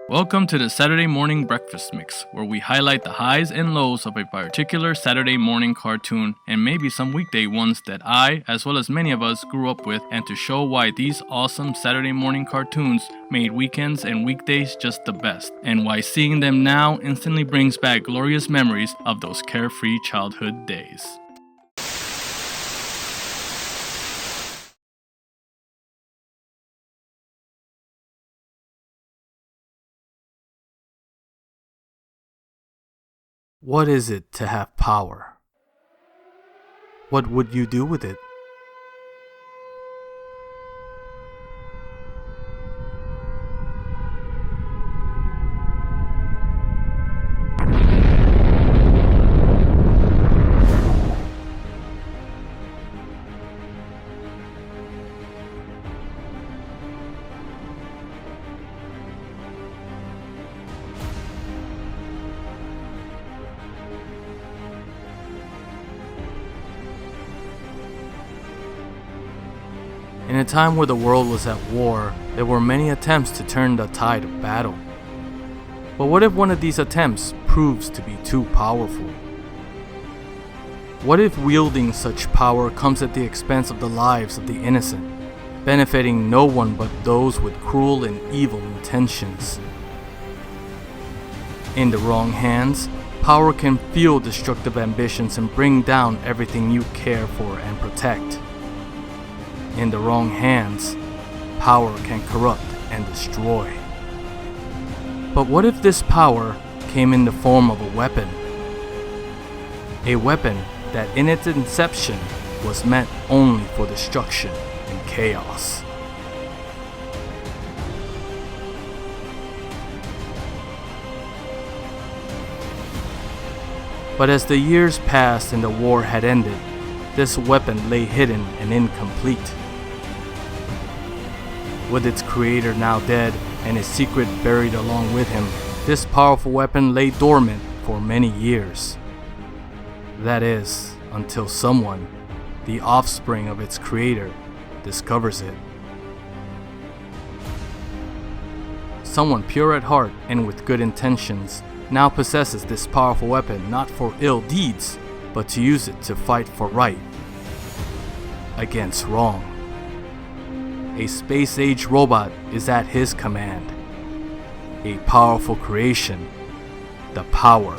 Welcome to the Saturday Morning Breakfast Mix, where we highlight the highs and lows of a particular Saturday morning cartoon and maybe some weekday ones that I, as well as many of us, grew up with, and to show why these awesome Saturday morning cartoons made weekends and weekdays just the best, and why seeing them now instantly brings back glorious memories of those carefree childhood days. What is it to have power? What would you do with it? In a time where the world was at war, there were many attempts to turn the tide of battle. But what if one of these attempts proves to be too powerful? What if wielding such power comes at the expense of the lives of the innocent, benefiting no one but those with cruel and evil intentions? In the wrong hands, power can fuel destructive ambitions and bring down everything you care for and protect. In the wrong hands, power can corrupt and destroy. But what if this power came in the form of a weapon? A weapon that in its inception was meant only for destruction and chaos. But as the years passed and the war had ended, this weapon lay hidden and incomplete. With its creator now dead and his secret buried along with him, this powerful weapon lay dormant for many years. That is, until someone, the offspring of its creator, discovers it. Someone pure at heart and with good intentions now possesses this powerful weapon not for ill deeds, but to use it to fight for right against wrong. A space-age robot is at his command. A powerful creation, the power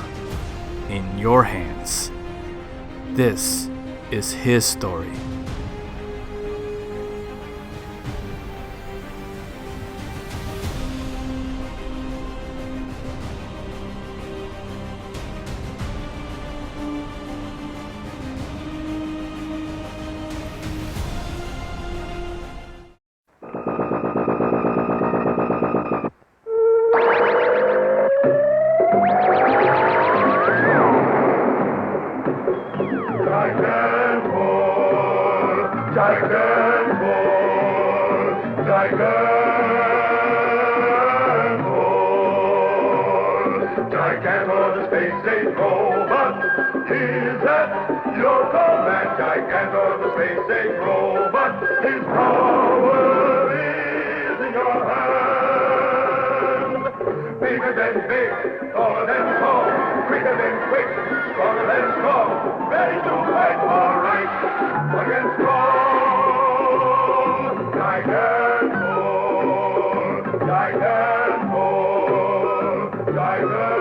in your hands. This is his story. Gigantor, the space-age robot, is at your command. Gigantor, the space-age robot, his power is in your hand. Bigger than big, taller than tall, quicker than quick, stronger than strong, ready to fight for right against wrong. Gigantor, Gigantor, Gigantor.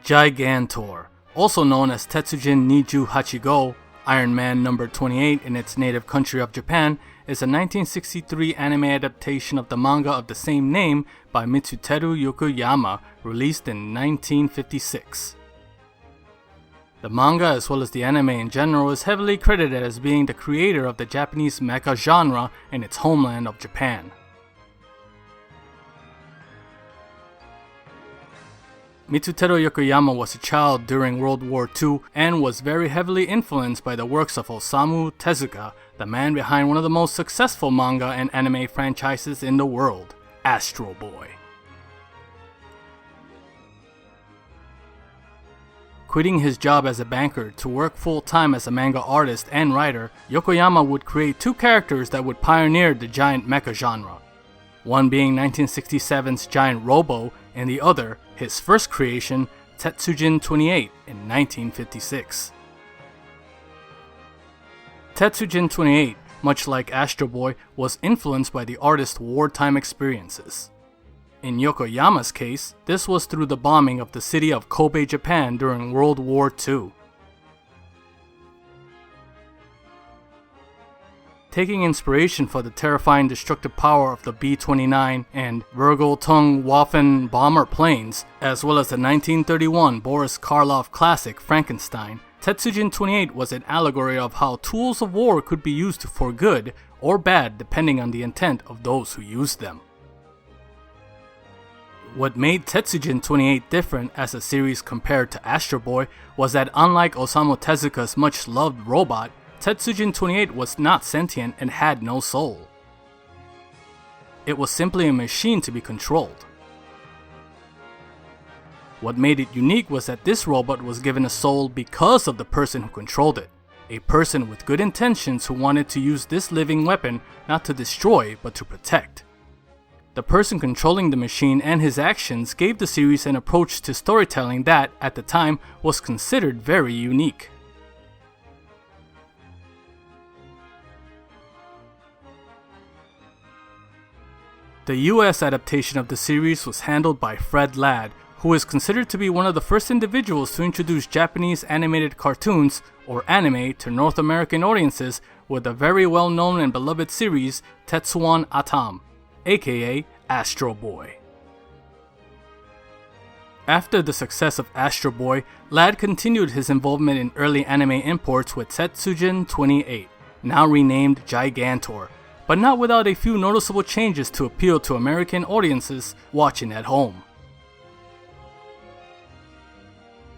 Gigantor, also known as Tetsujin 28 号, Iron Man number 28 in its native country of Japan, is a 1963 anime adaptation of the manga of the same name by Mitsuteru Yokoyama, released in 1956. The manga, as well as the anime in general, is heavily credited as being the creator of the Japanese mecha genre in its homeland of Japan. Mitsuteru Yokoyama was a child during World War II and was very heavily influenced by the works of Osamu Tezuka, the man behind one of the most successful manga and anime franchises in the world, Astro Boy. Quitting his job as a banker to work full-time as a manga artist and writer, Yokoyama would create two characters that would pioneer the giant mecha genre. One being 1967's Giant Robo, and the other, his first creation, Tetsujin 28 in 1956. Tetsujin 28, much like Astro Boy, was influenced by the artist's wartime experiences. In Yokoyama's case, this was through the bombing of the city of Kobe, Japan during World War II. Taking inspiration for the terrifying destructive power of the B-29 and Vergeltung-Waffen bomber planes, as well as the 1931 Boris Karloff classic Frankenstein, Tetsujin 28 was an allegory of how tools of war could be used for good or bad depending on the intent of those who used them. What made Tetsujin 28 different as a series compared to Astro Boy was that unlike Osamu Tezuka's much-loved robot, Tetsujin 28 was not sentient and had no soul. It was simply a machine to be controlled. What made it unique was that this robot was given a soul because of the person who controlled it, a person with good intentions who wanted to use this living weapon not to destroy but to protect. The person controlling the machine and his actions gave the series an approach to storytelling that, at the time, was considered very unique. The US adaptation of the series was handled by Fred Ladd, who is considered to be one of the first individuals to introduce Japanese animated cartoons, or anime, to North American audiences with the very well-known and beloved series Tetsuwan Atom, a.k.a. Astro Boy. After the success of Astro Boy, Ladd continued his involvement in early anime imports with Tetsujin 28, now renamed Gigantor, but not without a few noticeable changes to appeal to American audiences watching at home.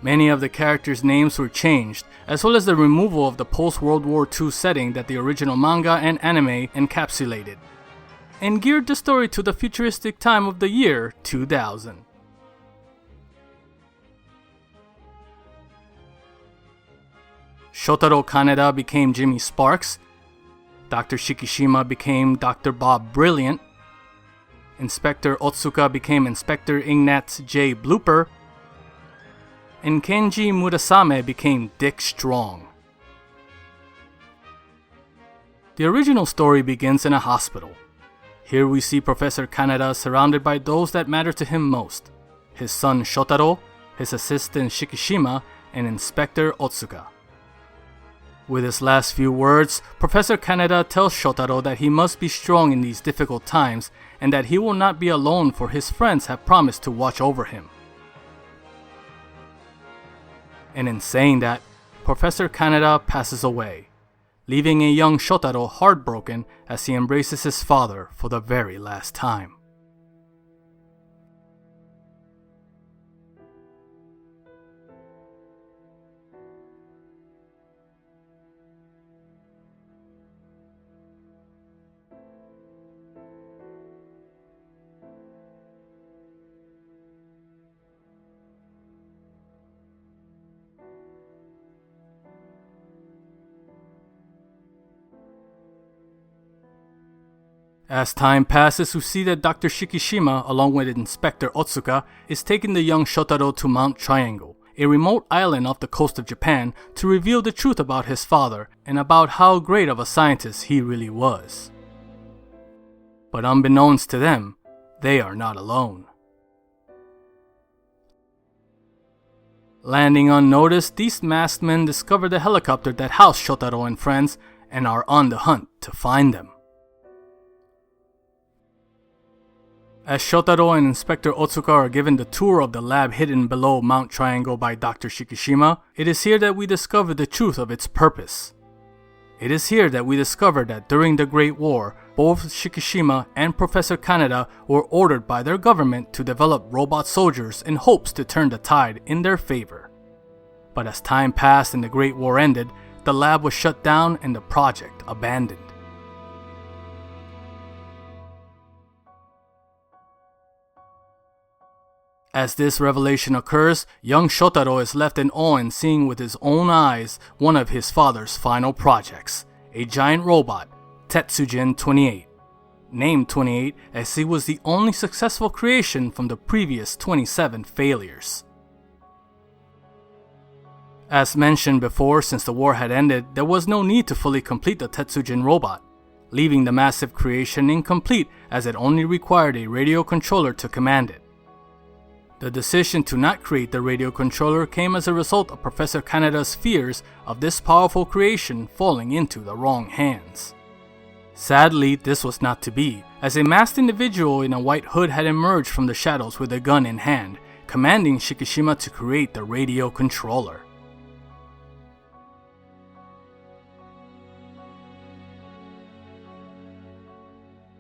Many of the characters' names were changed, as well as the removal of the post-World War II setting that the original manga and anime encapsulated, and geared the story to the futuristic time of the year 2000. Shotaro Kaneda became Jimmy Sparks, Dr. Shikishima became Dr. Bob Brilliant, Inspector Otsuka became Inspector Ignatz J. Blooper, and Kenji Murasame became Dick Strong. The original story begins in a hospital. Here we see Professor Kaneda surrounded by those that matter to him most: his son Shotaro, his assistant Shikishima, and Inspector Otsuka. With his last few words, Professor Kaneda tells Shotaro that he must be strong in these difficult times and that he will not be alone, for his friends have promised to watch over him. And in saying that, Professor Kaneda passes away, leaving a young Shotaro heartbroken as he embraces his father for the very last time. As time passes, we see that Dr. Shikishima, along with Inspector Otsuka, is taking the young Shotaro to Mount Triangle, a remote island off the coast of Japan, to reveal the truth about his father and about how great of a scientist he really was. But unbeknownst to them, they are not alone. Landing unnoticed, these masked men discover the helicopter that housed Shotaro and friends and are on the hunt to find them. As Shotaro and Inspector Otsuka are given the tour of the lab hidden below Mount Triangle by Dr. Shikishima, it is here that we discover the truth of its purpose. It is here that we discover that during the Great War, both Shikishima and Professor Kaneda were ordered by their government to develop robot soldiers in hopes to turn the tide in their favor. But as time passed and the Great War ended, the lab was shut down and the project abandoned. As this revelation occurs, young Shotaro is left in awe in seeing with his own eyes one of his father's final projects, a giant robot, Tetsujin 28. Named 28 as he was the only successful creation from the previous 27 failures. As mentioned before, since the war had ended, there was no need to fully complete the Tetsujin robot, leaving the massive creation incomplete as it only required a radio controller to command it. The decision to not create the radio controller came as a result of Professor Kanada's fears of this powerful creation falling into the wrong hands. Sadly, this was not to be, as a masked individual in a white hood had emerged from the shadows with a gun in hand, commanding Shikishima to create the radio controller.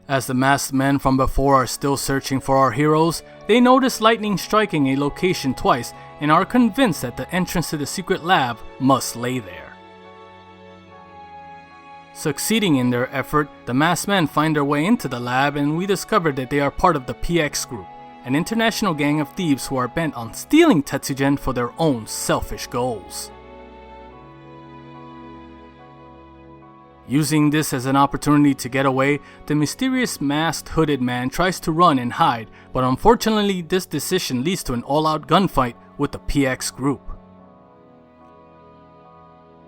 As the masked men from before are still searching for our heroes, they notice lightning striking a location twice and are convinced that the entrance to the secret lab must lay there. Succeeding in their effort, the masked men find their way into the lab and we discover that they are part of the PX group, an international gang of thieves who are bent on stealing Tetsujin for their own selfish goals. Using this as an opportunity to get away, the mysterious masked hooded man tries to run and hide, but unfortunately this decision leads to an all-out gunfight with the PX group.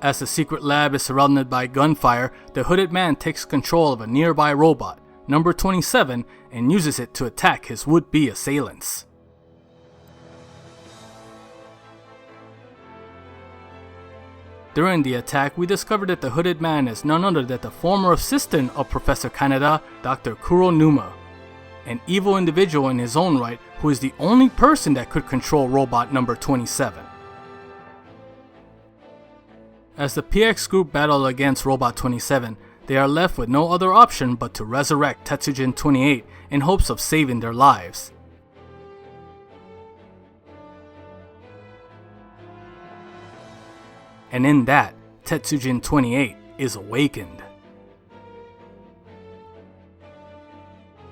As the secret lab is surrounded by gunfire, the hooded man takes control of a nearby robot, number 27, and uses it to attack his would-be assailants. During the attack, we discover that the hooded man is none other than the former assistant of Professor Kaneda, Dr. Kuronuma, an evil individual in his own right who is the only person that could control robot number 27. As the PX group battle against Robot 27, they are left with no other option but to resurrect Tetsujin 28 in hopes of saving their lives. And in that, Tetsujin 28 is awakened.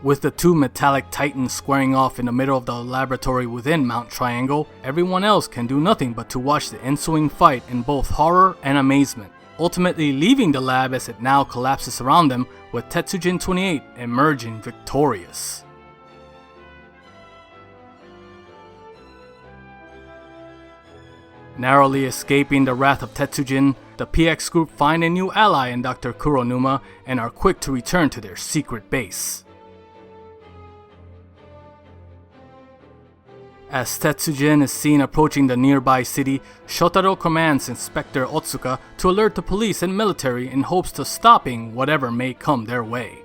With the two metallic titans squaring off in the middle of the laboratory within Mount Triangle, everyone else can do nothing but to watch the ensuing fight in both horror and amazement, ultimately leaving the lab as it now collapses around them with Tetsujin 28 emerging victorious. Narrowly escaping the wrath of Tetsujin, the PX group find a new ally in Dr. Kuronuma and are quick to return to their secret base. As Tetsujin is seen approaching the nearby city, Shotaro commands Inspector Otsuka to alert the police and military in hopes of stopping whatever may come their way.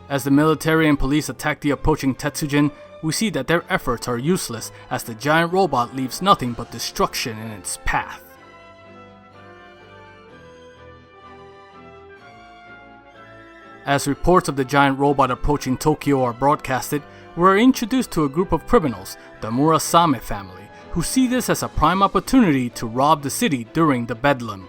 As the military and police attack the approaching Tetsujin, we see that their efforts are useless as the giant robot leaves nothing but destruction in its path. As reports of the giant robot approaching Tokyo are broadcasted, we are introduced to a group of criminals, the Murasame family, who see this as a prime opportunity to rob the city during the bedlam.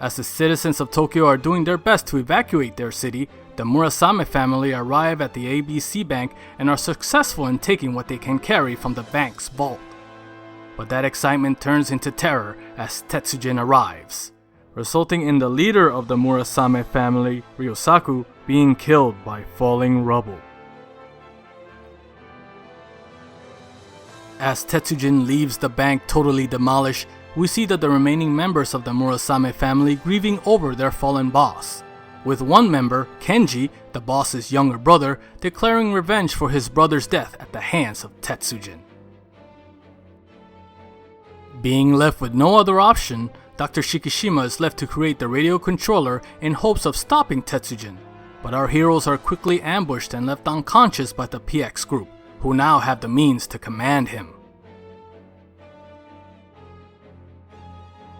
As the citizens of Tokyo are doing their best to evacuate their city, the Murasame family arrive at the ABC Bank and are successful in taking what they can carry from the bank's vault. But that excitement turns into terror as Tetsujin arrives, resulting in the leader of the Murasame family, Ryosaku, being killed by falling rubble. As Tetsujin leaves the bank totally demolished, we see that the remaining members of the Murasame family grieving over their fallen boss, with one member, Kenji, the boss's younger brother, declaring revenge for his brother's death at the hands of Tetsujin. Being left with no other option, Dr. Shikishima is left to create the radio controller in hopes of stopping Tetsujin, but our heroes are quickly ambushed and left unconscious by the PX group, who now have the means to command him.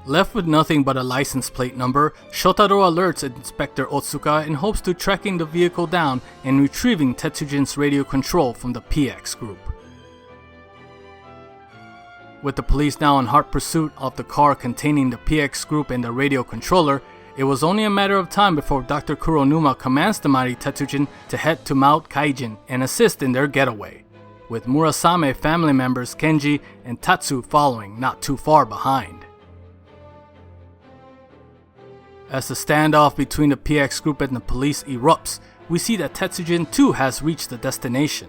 Left with nothing but a license plate number, Shotaro alerts Inspector Otsuka in hopes to tracking the vehicle down and retrieving Tetsujin's radio control from the PX group. With the police now in hot pursuit of the car containing the PX group and the radio controller, it was only a matter of time before Dr. Kuronuma commands the mighty Tetsujin to head to Mount Kaijin and assist in their getaway, with Murasame family members Kenji and Tatsu following not too far behind. As the standoff between the PX group and the police erupts, we see that Tetsujin too has reached the destination.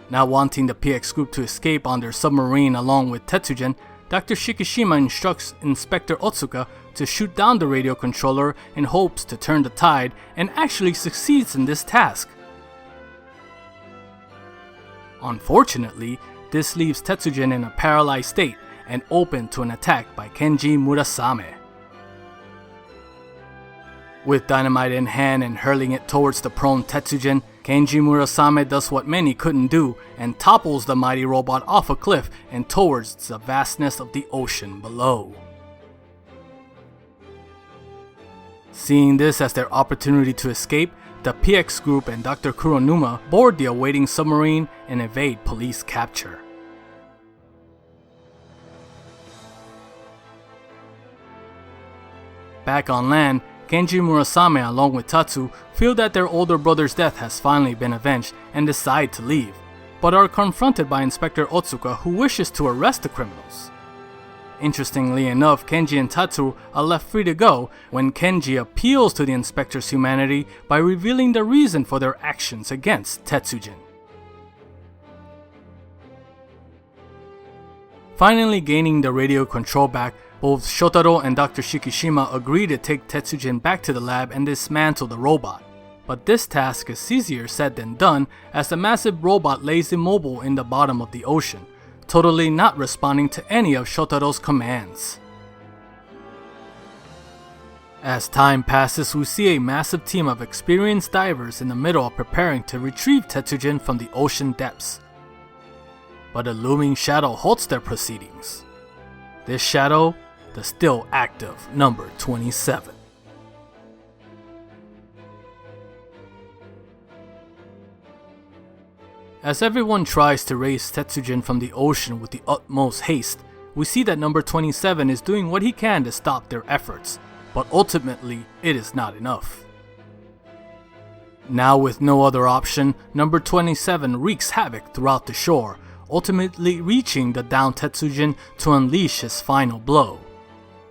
Now wanting the PX group to escape on their submarine along with Tetsujin, Dr. Shikishima instructs Inspector Otsuka to shoot down the radio controller in hopes to turn the tide, and actually succeeds in this task. Unfortunately, this leaves Tetsujin in a paralyzed state and open to an attack by Kenji Murasame. With dynamite in hand and hurling it towards the prone Tetsujin, Kenji Murasame does what many couldn't do and topples the mighty robot off a cliff and towards the vastness of the ocean below. Seeing this as their opportunity to escape, the PX group and Dr. Kuronuma board the awaiting submarine and evade police capture. Back on land, Kenji Murasame along with Tatsu feel that their older brother's death has finally been avenged and decide to leave, but are confronted by Inspector Otsuka, who wishes to arrest the criminals. Interestingly enough, Kenji and Tatsu are left free to go when Kenji appeals to the inspector's humanity by revealing the reason for their actions against Tetsujin. Finally gaining the radio control back, both Shotaro and Dr. Shikishima agree to take Tetsujin back to the lab and dismantle the robot. But this task is easier said than done, as the massive robot lays immobile in the bottom of the ocean, totally not responding to any of Shotaro's commands. As time passes, we see a massive team of experienced divers in the middle of preparing to retrieve Tetsujin from the ocean depths. But a looming shadow halts their proceedings. This shadow, the still active number 27. As everyone tries to raise Tetsujin from the ocean with the utmost haste, we see that number 27 is doing what he can to stop their efforts, but ultimately it is not enough. Now with no other option, number 27 wreaks havoc throughout the shore, ultimately reaching the downed Tetsujin to unleash his final blow.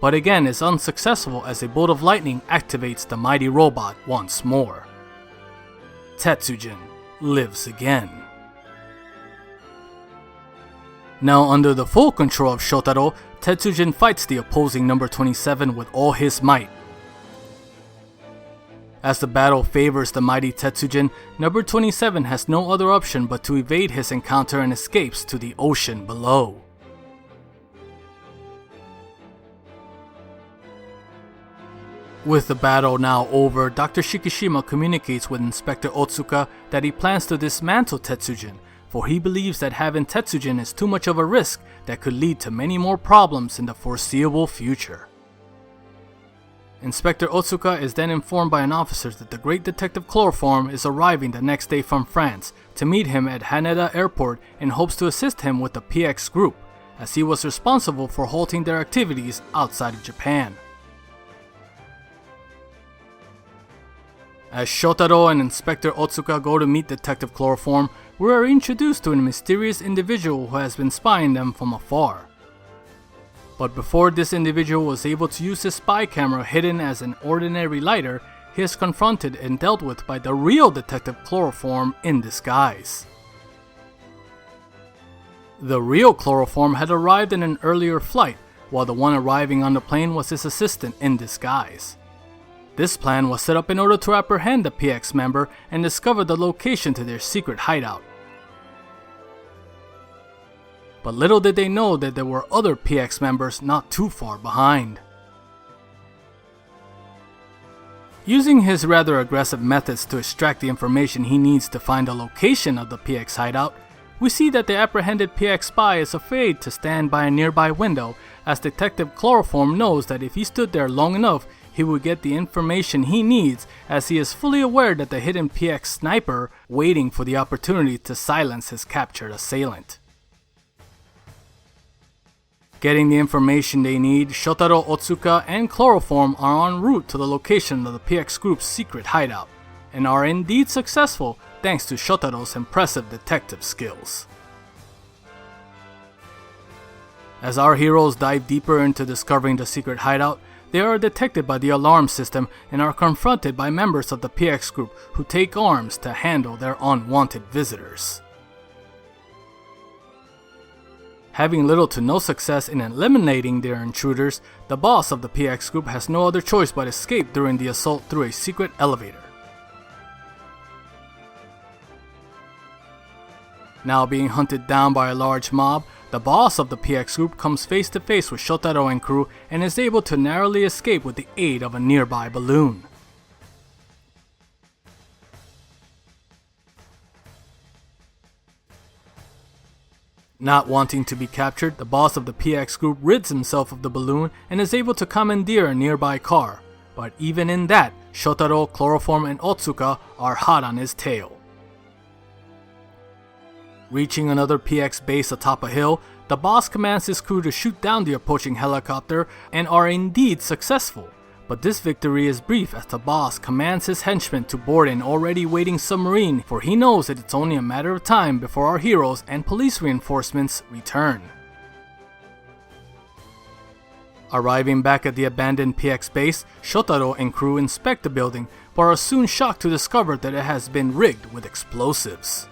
But again is unsuccessful as a bolt of lightning activates the mighty robot once more. Tetsujin lives again. Now under the full control of Shotaro, Tetsujin fights the opposing number 27 with all his might. As the battle favors the mighty Tetsujin, number 27 has no other option but to evade his encounter and escapes to the ocean below. With the battle now over, Dr. Shikishima communicates with Inspector Otsuka that he plans to dismantle Tetsujin, for he believes that having Tetsujin is too much of a risk that could lead to many more problems in the foreseeable future. Inspector Otsuka is then informed by an officer that the great detective Chloroform is arriving the next day from France to meet him at Haneda Airport in hopes to assist him with the PX group, as he was responsible for halting their activities outside of Japan. As Shotaro and Inspector Otsuka go to meet Detective Chloroform, we are introduced to a mysterious individual who has been spying them from afar. But before this individual was able to use his spy camera hidden as an ordinary lighter, he is confronted and dealt with by the real Detective Chloroform in disguise. The real Chloroform had arrived in an earlier flight, while the one arriving on the plane was his assistant in disguise. This plan was set up in order to apprehend the PX member and discover the location to their secret hideout. But little did they know that there were other PX members not too far behind. Using his rather aggressive methods to extract the information he needs to find the location of the PX hideout, we see that the apprehended PX spy is afraid to stand by a nearby window, as Detective Chloroform knows that if he stood there long enough, he would get the information he needs, as he is fully aware that the hidden PX sniper waiting for the opportunity to silence his captured assailant. Getting the information they need, Shotaro, Otsuka, and Chloroform are en route to the location of the PX Group's secret hideout, and are indeed successful thanks to Shotaro's impressive detective skills. As our heroes dive deeper into discovering the secret hideout, they are detected by the alarm system and are confronted by members of the PX Group who take arms to handle their unwanted visitors. Having little to no success in eliminating their intruders, the boss of the PX Group has no other choice but escape during the assault through a secret elevator. Now being hunted down by a large mob, the boss of the PX Group comes face to face with Shotaro and crew and is able to narrowly escape with the aid of a nearby balloon. Not wanting to be captured, the boss of the PX Group rids himself of the balloon and is able to commandeer a nearby car. But even in that, Shotaro, Chloroform, and Otsuka are hot on his tail. Reaching another PX base atop a hill, the boss commands his crew to shoot down the approaching helicopter and are indeed successful. But this victory is brief as the boss commands his henchmen to board an already waiting submarine, for he knows that it's only a matter of time before our heroes and police reinforcements return. Arriving back at the abandoned PX base, Shotaro and crew inspect the building, but are soon shocked to discover that it has been rigged with explosives.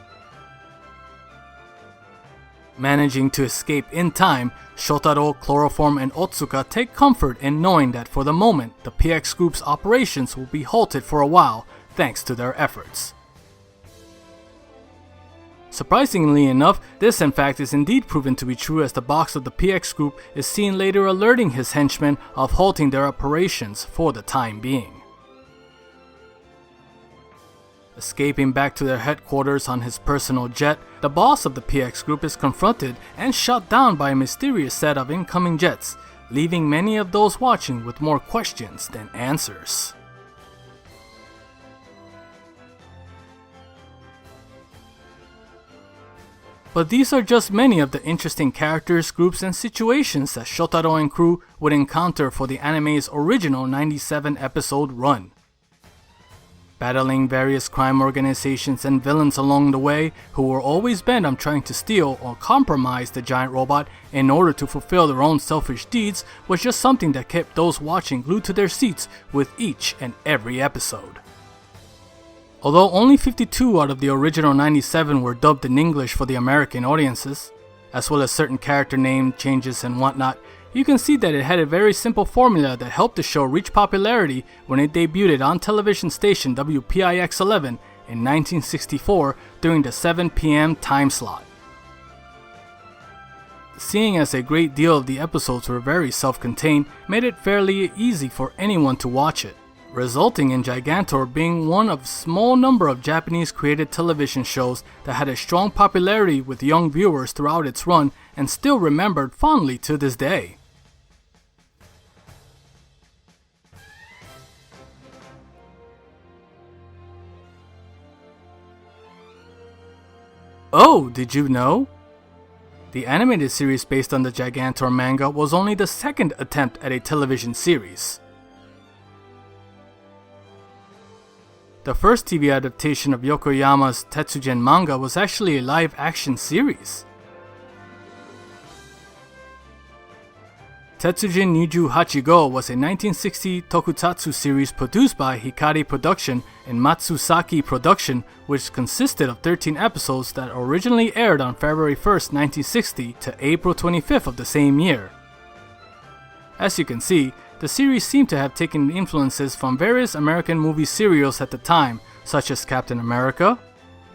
Managing to escape in time, Shotaro, Chloroform, and Otsuka take comfort in knowing that for the moment, the PX Group's operations will be halted for a while thanks to their efforts. Surprisingly enough, this in fact is indeed proven to be true, as the boss of the PX Group is seen later alerting his henchmen of halting their operations for the time being. Escaping back to their headquarters on his personal jet, the boss of the PX Group is confronted and shot down by a mysterious set of incoming jets, leaving many of those watching with more questions than answers. But these are just many of the interesting characters, groups, and situations that Shotaro and crew would encounter for the anime's original 97 episode run. Battling various crime organizations and villains along the way who were always bent on trying to steal or compromise the giant robot in order to fulfill their own selfish deeds was just something that kept those watching glued to their seats with each and every episode. Although only 52 out of the original 97 were dubbed in English for the American audiences, as well as certain character name changes and whatnot, you can see that it had a very simple formula that helped the show reach popularity when it debuted on television station WPIX-11 in 1964 during the 7 p.m. time slot. Seeing as a great deal of the episodes were very self-contained, made it fairly easy for anyone to watch it, resulting in Gigantor being one of a small number of Japanese created television shows that had a strong popularity with young viewers throughout its run and still remembered fondly to this day. Oh, did you know? The animated series based on the Gigantor manga was only the second attempt at a television series. The first TV adaptation of Yokoyama's Tetsujin manga was actually a live-action series. Tetsujin 28 号was a 1960 tokusatsu series produced by Hikari Production and Matsusaki Production, which consisted of 13 episodes that originally aired on February 1st, 1960 to April 25th of the same year. As you can see, the series seemed to have taken influences from various American movie serials at the time, such as Captain America,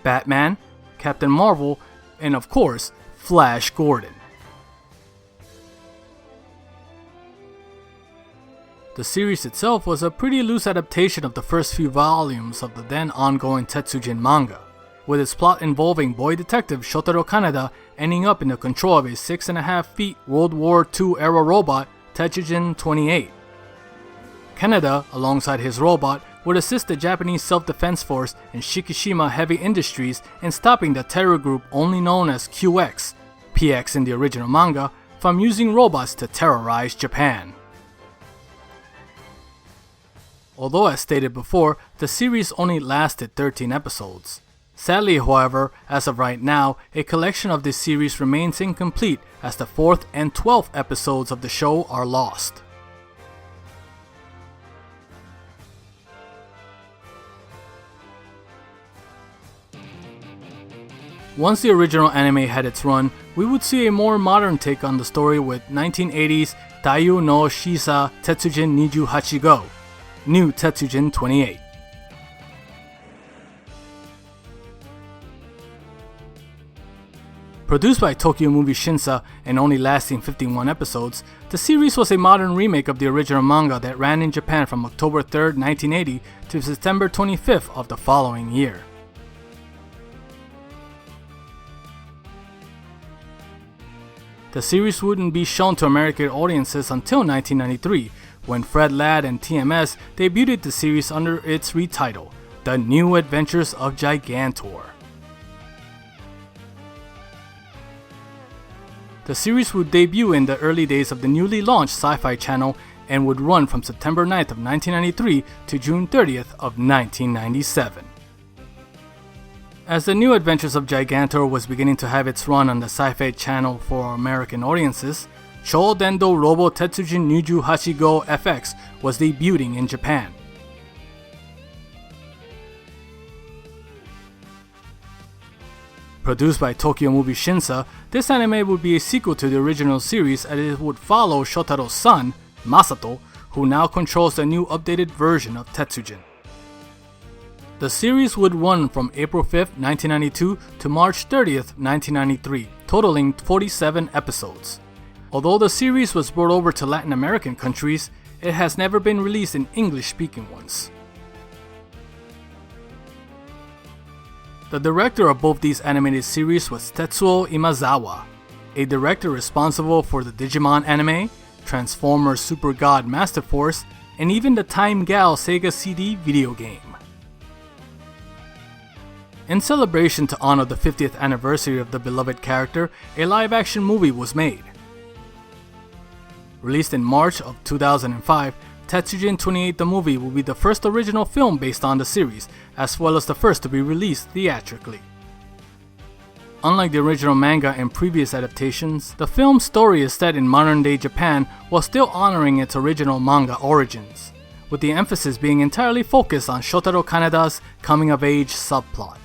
Batman, Captain Marvel, and of course, Flash Gordon. The series itself was a pretty loose adaptation of the first few volumes of the then ongoing Tetsujin manga, with its plot involving boy detective Shotaro Kaneda ending up in the control of a 6.5 feet World War II era robot, Tetsujin 28. Kaneda, alongside his robot, would assist the Japanese Self-Defense Force and Shikishima Heavy Industries in stopping the terror group only known as QX, PX in the original manga, from using robots to terrorize Japan. Although as stated before, the series only lasted 13 episodes. Sadly, however, as of right now, a collection of this series remains incomplete as the 4th and 12th episodes of the show are lost. Once the original anime had its run, we would see a more modern take on the story with 1980's Taiyu no Shisa Tetsujin 28 Go, New Tetsujin 28. Produced by Tokyo Movie Shinsa and only lasting 51 episodes, the series was a modern remake of the original manga that ran in Japan from October 3rd, 1980 to September 25th of the following year. The series wouldn't be shown to American audiences until 1993, when Fred Ladd and TMS debuted the series under its retitle, The New Adventures of Gigantor. The series would debut in the early days of the newly launched Sci-Fi Channel and would run from September 9th of 1993 to June 30th of 1997. As the New Adventures of Gigantor was beginning to have its run on the Sci-Fi Channel for American audiences, Chou Dendo Robo Tetsujin 28 Go FX was debuting in Japan. Produced by Tokyo Movie Shinsa, this anime would be a sequel to the original series as it would follow Shotaro's son, Masato, who now controls the new updated version of Tetsujin. The series would run from April 5th, 1992 to March 30th, 1993, totaling 47 episodes. Although the series was brought over to Latin American countries, it has never been released in English-speaking ones. The director of both these animated series was Tetsuo Imazawa, a director responsible for the Digimon anime, Transformers Super God Master Force, and even the Time Gal Sega CD video game. In celebration to honor the 50th anniversary of the beloved character, a live-action movie was made. Released in March of 2005, Tetsujin 28 the movie will be the first original film based on the series, as well as the first to be released theatrically. Unlike the original manga and previous adaptations, the film's story is set in modern-day Japan while still honoring its original manga origins, with the emphasis being entirely focused on Shotaro Kaneda's coming-of-age subplot.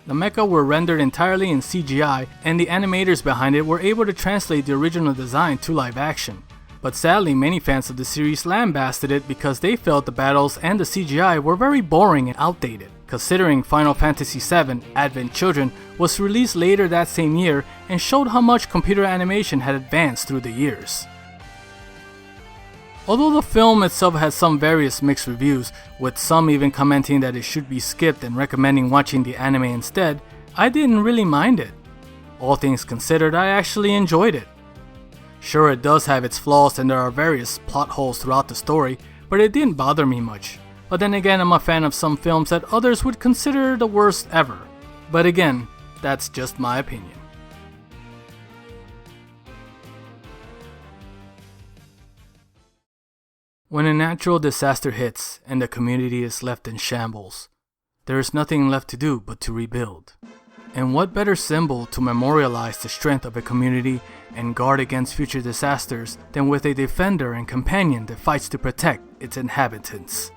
The mecha were rendered entirely in CGI, and the animators behind it were able to translate the original design to live action. But sadly, many fans of the series lambasted it because they felt the battles and the CGI were very boring and outdated, considering Final Fantasy VII Advent Children was released later that same year and showed how much computer animation had advanced through the years. Although the film itself has some various mixed reviews, with some even commenting that it should be skipped and recommending watching the anime instead, I didn't really mind it. All things considered, I actually enjoyed it. Sure, it does have its flaws and there are various plot holes throughout the story, but it didn't bother me much. But then again, I'm a fan of some films that others would consider the worst ever. But again, that's just my opinion. When a natural disaster hits and the community is left in shambles, there is nothing left to do but to rebuild. And what better symbol to memorialize the strength of a community and guard against future disasters than with a defender and companion that fights to protect its inhabitants.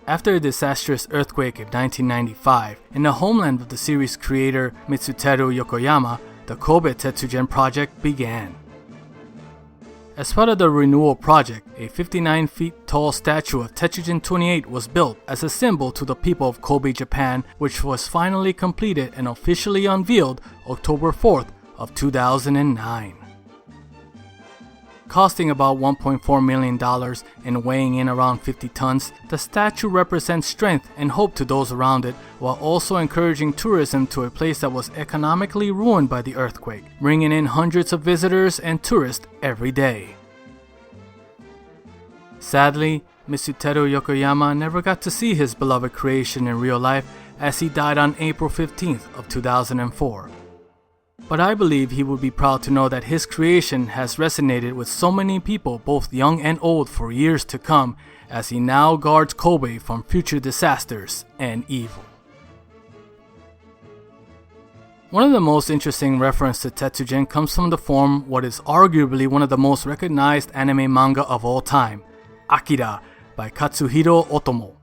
After a disastrous earthquake in 1995, in the homeland of the series creator Mitsuteru Yokoyama, the Kobe Tetsujin project began. As part of the renewal project, a 59 feet tall statue of Tetsujin 28 was built as a symbol to the people of Kobe, Japan, which was finally completed and officially unveiled October 4th of 2009. Costing about $1.4 million and weighing in around 50 tons, the statue represents strength and hope to those around it, while also encouraging tourism to a place that was economically ruined by the earthquake, bringing in hundreds of visitors and tourists every day. Sadly, Mitsuteru Yokoyama never got to see his beloved creation in real life, as he died on April 15th of 2004. But I believe he would be proud to know that his creation has resonated with so many people, both young and old, for years to come, as he now guards Kobe from future disasters and evil. One of the most interesting references to Tetsujin comes from the form what is arguably one of the most recognized anime manga of all time, Akira by Katsuhiro Otomo.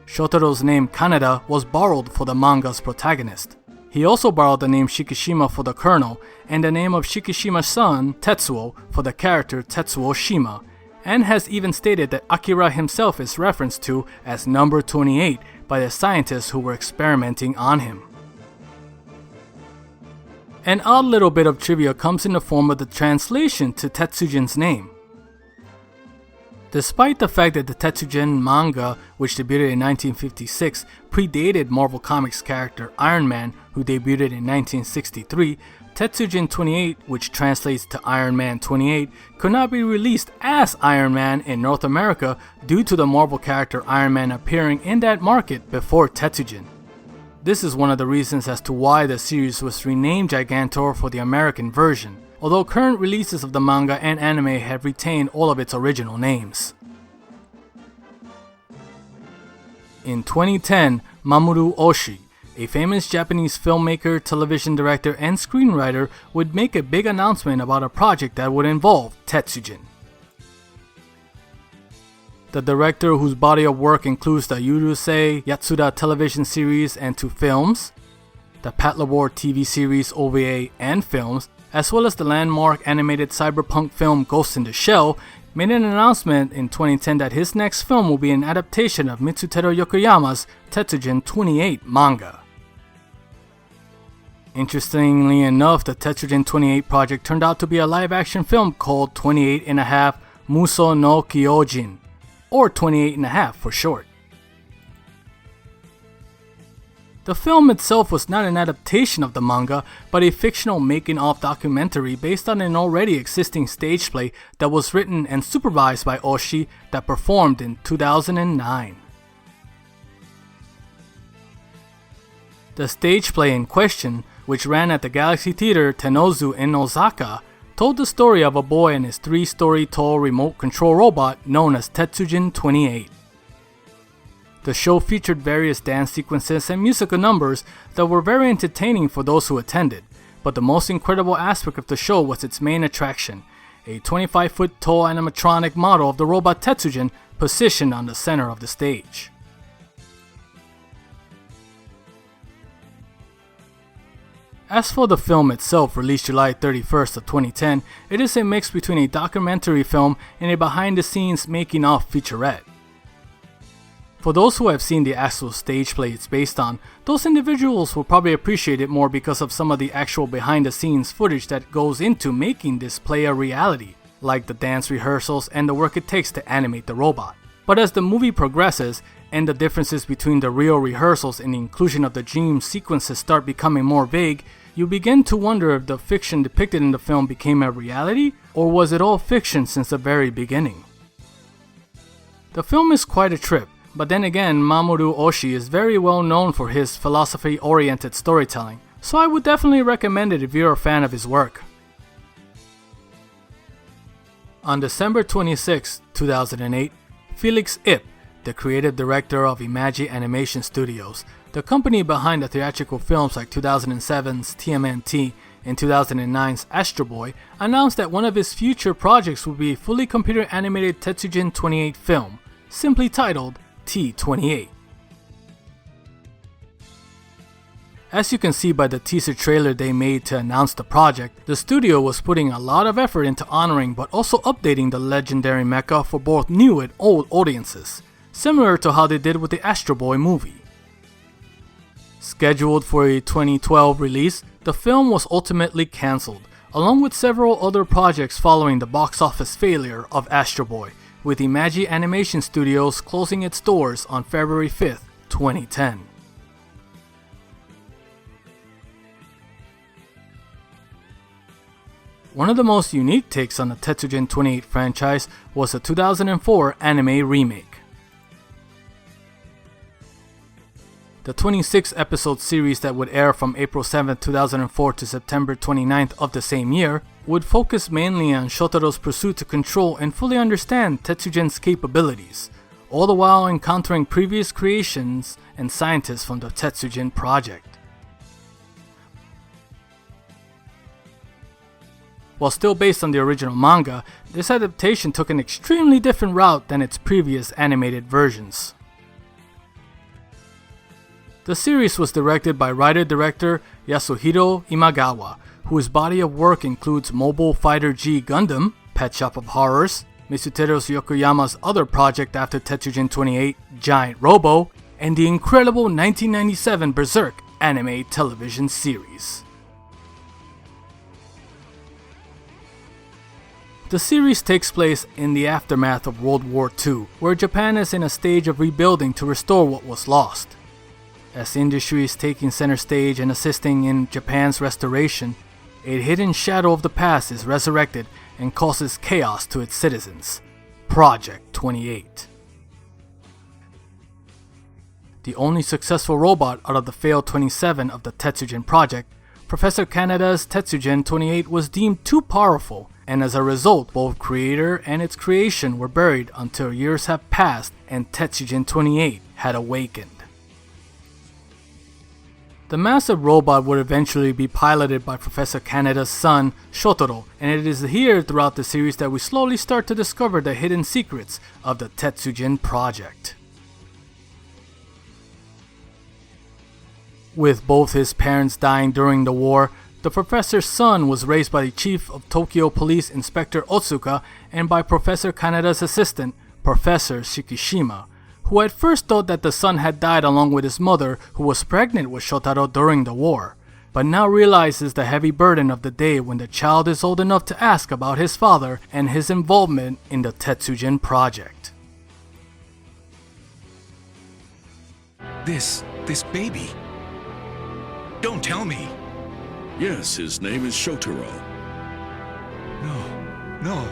Shotaro's name Kaneda was borrowed for the manga's protagonist. He also borrowed the name Shikishima for the colonel and the name of Shikishima's son, Tetsuo, for the character Tetsuo Shima, and has even stated that Akira himself is referenced to as number 28 by the scientists who were experimenting on him. An odd little bit of trivia comes in the form of the translation to Tetsujin's name. Despite the fact that the Tetsujin manga, which debuted in 1956, predated Marvel Comics character Iron Man, who debuted in 1963, Tetsujin 28, which translates to Iron Man 28, could not be released as Iron Man in North America due to the Marvel character Iron Man appearing in that market before Tetsujin. This is one of the reasons as to why the series was renamed Gigantor for the American version, although current releases of the manga and anime have retained all of its original names. In 2010, Mamoru Oshii, a famous Japanese filmmaker, television director, and screenwriter, would make a big announcement about a project that would involve Tetsujin. The director, whose body of work includes the Yurusei Yatsuda television series and 2 films, the Patlabor TV series OVA and films, as well as the landmark animated cyberpunk film Ghost in the Shell, made an announcement in 2010 that his next film will be an adaptation of Mitsutaro Yokoyama's Tetsujin 28 manga. Interestingly enough, the Tetsujin 28 project turned out to be a live-action film called 28.5 Muso no Kyojin, or 28.5 for short. The film itself was not an adaptation of the manga, but a fictional making-of documentary based on an already existing stage play that was written and supervised by Oshii that performed in 2009. The stage play in question, which ran at the Galaxy Theater Tennozu in Osaka, told the story of a boy and his 3-story tall remote control robot known as Tetsujin 28. The show featured various dance sequences and musical numbers that were very entertaining for those who attended, but the most incredible aspect of the show was its main attraction, a 25-foot tall animatronic model of the robot Tetsujin positioned on the center of the stage. As for the film itself, released July 31st of 2010, it is a mix between a documentary film and a behind-the-scenes making-of featurette. For those who have seen the actual stage play it's based on, those individuals will probably appreciate it more because of some of the actual behind-the-scenes footage that goes into making this play a reality, like the dance rehearsals and the work it takes to animate the robot. But as the movie progresses, and the differences between the real rehearsals and the inclusion of the dream sequences start becoming more vague, you begin to wonder if the fiction depicted in the film became a reality, or was it all fiction since the very beginning? The film is quite a trip, but then again, Mamoru Oshii is very well known for his philosophy-oriented storytelling, so I would definitely recommend it if you're a fan of his work. On December 26, 2008, Felix Ip, the creative director of Imagi Animation Studios, the company behind the theatrical films like 2007's TMNT and 2009's Astro Boy, announced that one of his future projects would be a fully computer animated Tetsujin 28 film, simply titled T28. As you can see by the teaser trailer they made to announce the project, the studio was putting a lot of effort into honoring but also updating the legendary mecha for both new and old audiences, similar to how they did with the Astro Boy movie. Scheduled for a 2012 release, the film was ultimately cancelled, along with several other projects following the box office failure of Astro Boy, with Imagi Animation Studios closing its doors on February 5th, 2010. One of the most unique takes on the Tetsujin 28 franchise was the 2004 anime remake. The 26-episode series that would air from April 7, 2004 to September 29th of the same year would focus mainly on Shotaro's pursuit to control and fully understand Tetsujin's capabilities, all the while encountering previous creations and scientists from the Tetsujin project. While still based on the original manga, this adaptation took an extremely different route than its previous animated versions. The series was directed by writer-director Yasuhiro Imagawa, whose body of work includes Mobile Fighter G Gundam, Pet Shop of Horrors, Mitsuteru Yokoyama's other project after Tetsujin 28, Giant Robo, and the incredible 1997 Berserk anime television series. The series takes place in the aftermath of World War II, where Japan is in a stage of rebuilding to restore what was lost. As the industry is taking center stage and assisting in Japan's restoration, a hidden shadow of the past is resurrected and causes chaos to its citizens. Project 28. The only successful robot out of the failed 27 of the Tetsujin project, Professor Kanada's Tetsujin 28 was deemed too powerful, and as a result, both creator and its creation were buried until years have passed and Tetsujin 28 had awakened. The massive robot would eventually be piloted by Professor Kanada's son, Shotaro, and it is here throughout the series that we slowly start to discover the hidden secrets of the Tetsujin project. With both his parents dying during the war, the professor's son was raised by the chief of Tokyo Police Inspector Otsuka and by Professor Kanada's assistant, Professor Shikishima, who at first thought that the son had died along with his mother, who was pregnant with Shotaro during the war, but now realizes the heavy burden of the day when the child is old enough to ask about his father and his involvement in the Tetsujin project. This baby. Don't tell me. Yes, his name is Shotaro. No.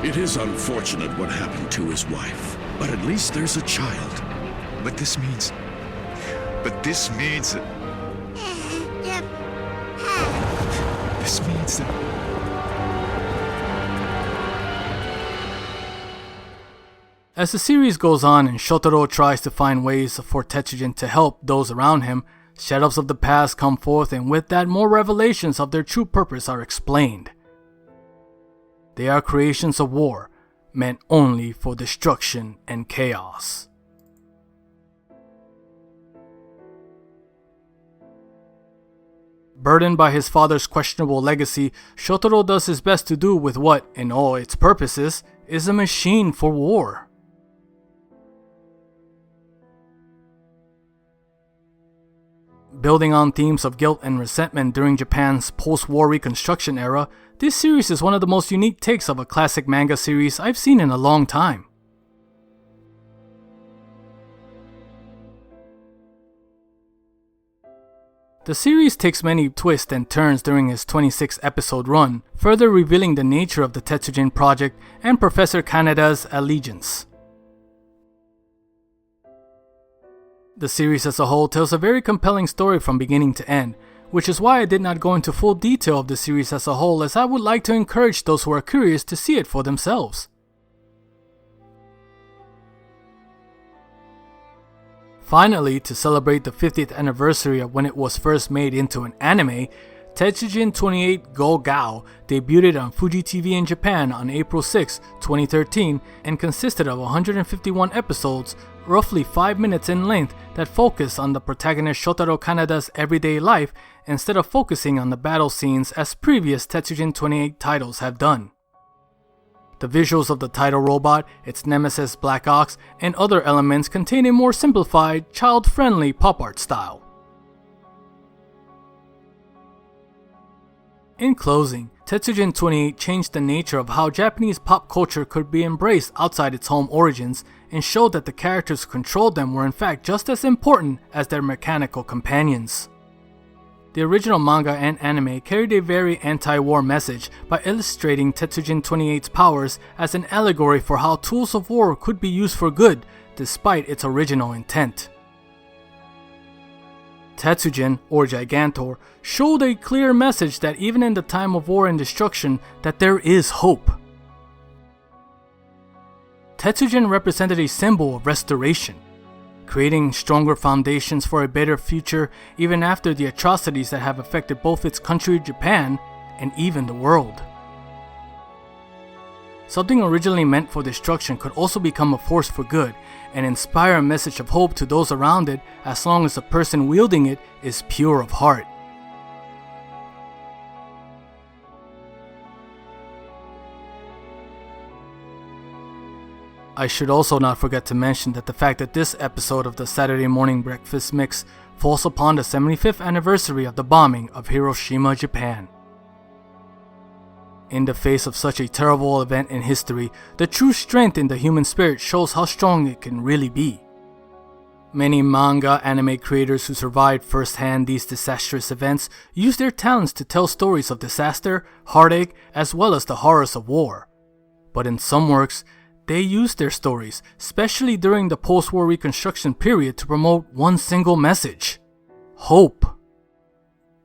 It is unfortunate what happened to his wife, but at least there's a child. But this means that... This means that... As the series goes on and Shotaro tries to find ways for Tetsujin to help those around him, shadows of the past come forth, and with that more revelations of their true purpose are explained. They are creations of war, meant only for destruction and chaos. Burdened by his father's questionable legacy, Shotaro does his best to do with what, in all its purposes, is a machine for war. Building on themes of guilt and resentment during Japan's post-war reconstruction era, this series is one of the most unique takes of a classic manga series I've seen in a long time. The series takes many twists and turns during its 26-episode run, further revealing the nature of the Tetsujin project and Professor Kanada's allegiance. The series as a whole tells a very compelling story from beginning to end, which is why I did not go into full detail of the series as a whole, as I would like to encourage those who are curious to see it for themselves. Finally, to celebrate the 50th anniversary of when it was first made into an anime, Tetsujin 28 Go Gao debuted on Fuji TV in Japan on April 6, 2013 and consisted of 151 episodes, roughly 5 minutes in length, that focus on the protagonist Shotaro Kanada's everyday life instead of focusing on the battle scenes as previous Tetsujin 28 titles have done. The visuals of the title robot, its nemesis Black Ox, and other elements contain a more simplified, child-friendly pop art style. In closing, Tetsujin 28 changed the nature of how Japanese pop culture could be embraced outside its home origins and showed that the characters who controlled them were in fact just as important as their mechanical companions. The original manga and anime carried a very anti-war message by illustrating Tetsujin 28's powers as an allegory for how tools of war could be used for good, despite its original intent. Tetsujin, or Gigantor, showed a clear message that even in the time of war and destruction, that there is hope. Tetsujin represented a symbol of restoration, creating stronger foundations for a better future even after the atrocities that have affected both its country, Japan, and even the world. Something originally meant for destruction could also become a force for good and inspire a message of hope to those around it as long as the person wielding it is pure of heart. I should also not forget to mention that the fact that this episode of the Saturday Morning Breakfast Mix falls upon the 75th anniversary of the bombing of Hiroshima, Japan. In the face of such a terrible event in history, the true strength in the human spirit shows how strong it can really be. Many manga anime creators who survived firsthand these disastrous events use their talents to tell stories of disaster, heartache, as well as the horrors of war. But in some works, they used their stories, especially during the post-war reconstruction period, to promote one single message: hope.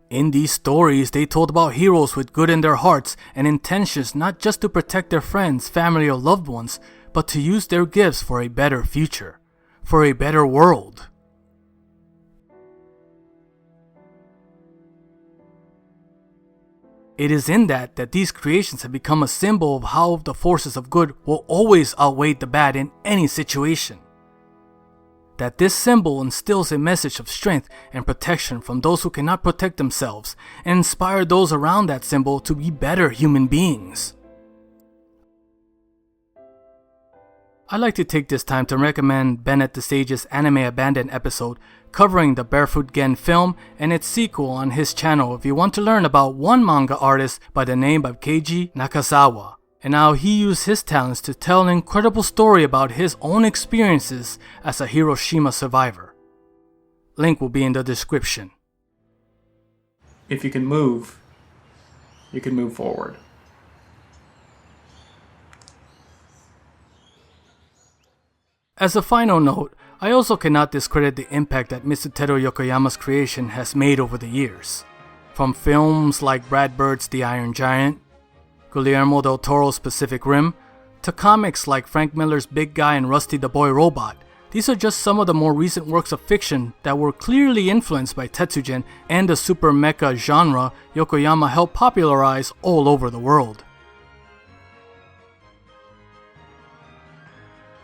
In these stories, they told about heroes with good in their hearts and intentions not just to protect their friends, family, or loved ones, but to use their gifts for a better future, for a better world. It is in that these creations have become a symbol of how the forces of good will always outweigh the bad in any situation. That this symbol instills a message of strength and protection from those who cannot protect themselves, and inspire those around that symbol to be better human beings. I'd like to take this time to recommend Bennett the Sage's Anime Abandoned episode covering the Barefoot Gen film and its sequel on his channel if you want to learn about one manga artist by the name of Keiji Nakazawa, and how he used his talents to tell an incredible story about his own experiences as a Hiroshima survivor. Link will be in the description. If you can move forward. As a final note, I also cannot discredit the impact that Mitsuteru Yokoyama's creation has made over the years. From films like Brad Bird's The Iron Giant, Guillermo del Toro's Pacific Rim, to comics like Frank Miller's Big Guy and Rusty the Boy Robot, these are just some of the more recent works of fiction that were clearly influenced by Tetsujin and the super mecha genre Yokoyama helped popularize all over the world.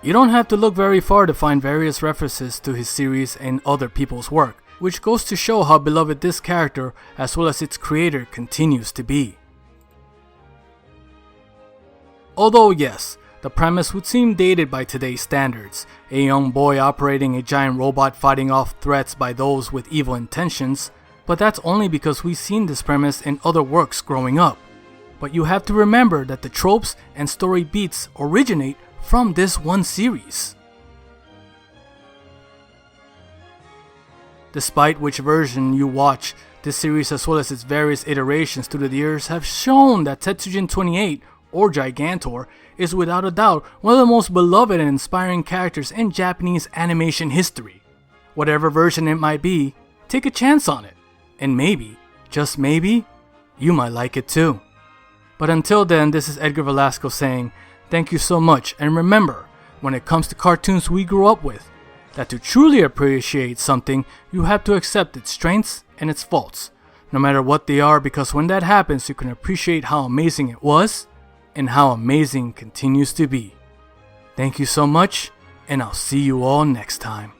You don't have to look very far to find various references to his series in other people's work, which goes to show how beloved this character as well as its creator continues to be. Although yes, the premise would seem dated by today's standards, a young boy operating a giant robot fighting off threats by those with evil intentions, but that's only because we've seen this premise in other works growing up. But you have to remember that the tropes and story beats originate from this one series. Despite which version you watch, this series as well as its various iterations through the years have shown that Tetsujin 28, or Gigantor, is without a doubt one of the most beloved and inspiring characters in Japanese animation history. Whatever version it might be, take a chance on it, and maybe, just maybe, you might like it too. But until then, this is Edgar Velasco saying, thank you so much, and remember, when it comes to cartoons we grew up with, that to truly appreciate something, you have to accept its strengths and its faults, no matter what they are, because when that happens, you can appreciate how amazing it was, and how amazing it continues to be. Thank you so much, and I'll see you all next time.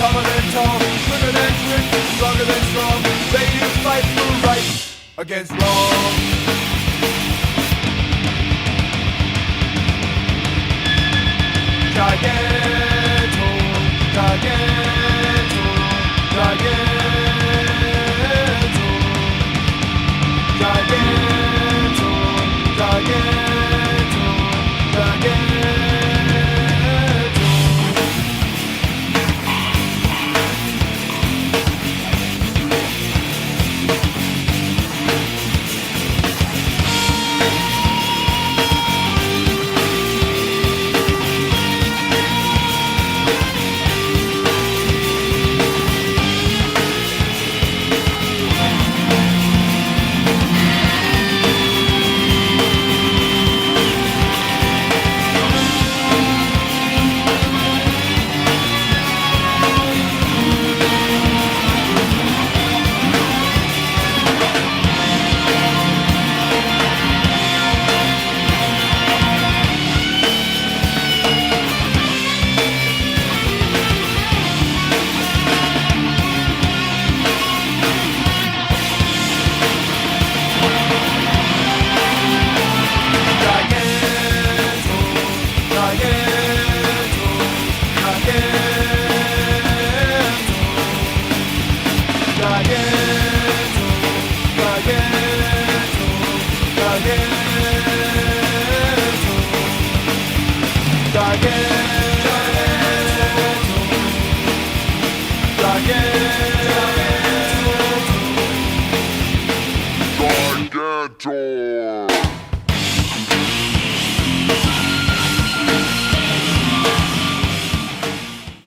taller than tall, quicker than quick, stronger than strong. They fight for right against wrong. Gigantor, Gigantor, Gigantor, Gigantor, Gigantor, Gigantor. Gigantor!